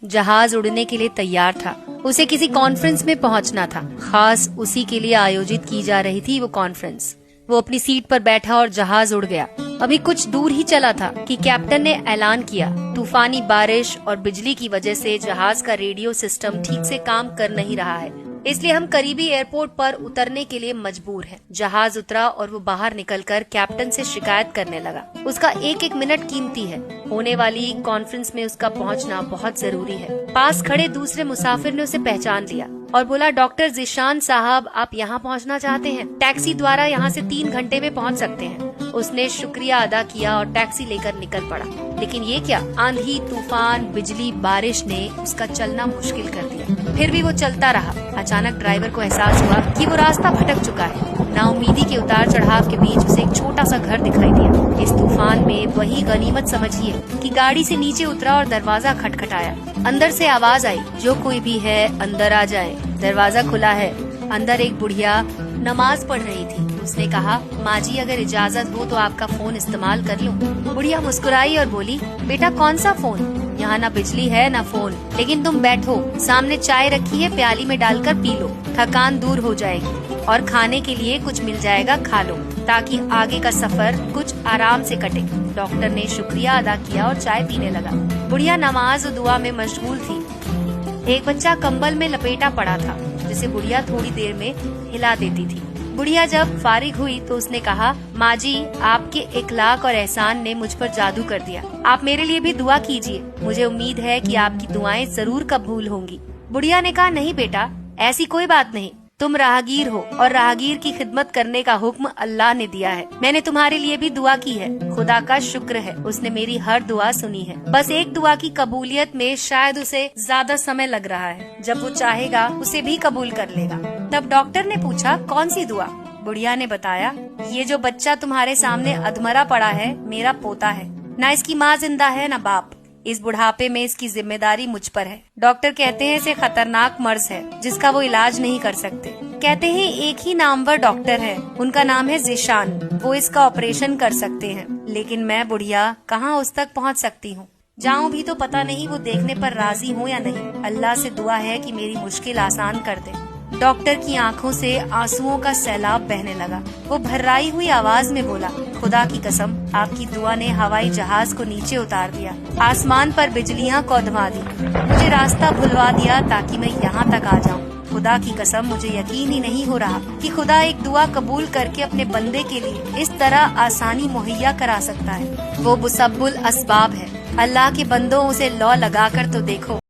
जहाज उड़ने के लिए तैयार था। उसे किसी कॉन्फ्रेंस में पहुंचना था, खास उसी के लिए आयोजित की जा रही थी वो कॉन्फ्रेंस। वो अपनी सीट पर बैठा और जहाज उड़ गया। अभी कुछ दूर ही चला था कि कैप्टन ने ऐलान किया, तूफानी बारिश और बिजली की वजह से जहाज का रेडियो सिस्टम ठीक से काम कर नहीं रहा है, इसलिए हम करीबी एयरपोर्ट पर उतरने के लिए मजबूर हैं। जहाज उतरा और वो बाहर निकलकर कैप्टन से शिकायत करने लगा। उसका एक एक मिनट कीमती है। होने वाली कॉन्फ्रेंस में उसका पहुंचना बहुत जरूरी है। पास खड़े दूसरे मुसाफिर ने उसे पहचान लिया और बोला, डॉक्टर जिशान साहब, आप यहाँ पहुँचना चाहते हैं? टैक्सी द्वारा यहाँ से 3 घंटे में पहुँच सकते हैं। उसने शुक्रिया अदा किया और टैक्सी लेकर निकल पड़ा। लेकिन ये क्या, आंधी, तूफान, बिजली, बारिश ने उसका चलना मुश्किल कर दिया। फिर भी वो चलता रहा। अचानक ड्राइवर को एहसास हुआ कि वो रास्ता भटक चुका है। नाउमीदी के उतार चढ़ाव के बीच उसे एक छोटा सा घर दिखाई दिया। इस तूफान में वही गनीमत समझिए कि गाड़ी से नीचे उतरा और दरवाजा खटखटाया। अंदर से आवाज आई, जो कोई भी है अंदर आ जाए। दरवाजा खुला है। अंदर एक बुढ़िया नमाज पढ़ रही थी। उसने कहा, माँ जी, अगर इजाजत हो तो आपका फोन इस्तेमाल कर लूं। बुढ़िया मुस्कुराई और बोली, बेटा कौन सा फोन? यहाँ ना बिजली है ना फोन, लेकिन तुम बैठो, सामने चाय रखी है, प्याली में डालकर पी लो, थकान दूर हो जाएगी और खाने के लिए कुछ मिल जाएगा, खा लो, ताकि आगे का सफर कुछ आराम से कटे। डॉक्टर ने शुक्रिया अदा किया और चाय पीने लगा। बुढ़िया नमाज और दुआ में मशगूल थी। एक बच्चा कंबल में लपेटा पड़ा था, जिसे बुढ़िया थोड़ी देर में हिला देती थी। बुढ़िया जब फारिग हुई तो उसने कहा, माँ जी, आपके इखलाक और एहसान ने मुझ पर जादू कर दिया। आप मेरे लिए भी दुआ कीजिए। मुझे उम्मीद है कि आपकी दुआएं जरूर कबूल होंगी। बुढ़िया ने कहा, नहीं बेटा, ऐसी कोई बात नहीं। तुम राहगीर हो और राहगीर की खिदमत करने का हुक्म अल्लाह ने दिया है। मैंने तुम्हारे लिए भी दुआ की है। खुदा का शुक्र है, उसने मेरी हर दुआ सुनी है। बस एक दुआ की कबूलियत में शायद उसे ज्यादा समय लग रहा है। जब वो चाहेगा उसे भी कबूल कर लेगा। तब डॉक्टर ने पूछा, कौन सी दुआ? बुढ़िया ने बताया, ये जो बच्चा तुम्हारे सामने अधमरा पड़ा है, मेरा पोता है। न इसकी माँ जिंदा है न बाप। इस बुढ़ापे में इसकी जिम्मेदारी मुझ पर है। डॉक्टर कहते हैं इसे खतरनाक मर्ज है, जिसका वो इलाज नहीं कर सकते। कहते हैं एक ही नामवर डॉक्टर है, उनका नाम है जिशान। वो इसका ऑपरेशन कर सकते हैं। लेकिन मैं बुढ़िया कहाँ उस तक पहुँच सकती हूँ? जाऊँ भी तो पता नहीं वो देखने पर राजी हो या नहीं। अल्लाह से दुआ है कि मेरी मुश्किल आसान कर दे। डॉक्टर की आंखों से आंसुओं का सैलाब बहने लगा। वो भर्राई हुई आवाज में बोला, खुदा की कसम, आपकी दुआ ने हवाई जहाज को नीचे उतार दिया, आसमान पर बिजलियां कौंधवा दी, मुझे रास्ता भुलवा दिया ताकि मैं यहाँ तक आ जाऊँ। खुदा की कसम, मुझे यकीन ही नहीं हो रहा कि खुदा एक दुआ कबूल करके अपने बंदे के लिए इस तरह आसानी मुहैया करा सकता है। वो मुसब्बुल असबाब है। अल्लाह के बंदों, उसे लौ लगाकर तो देखो।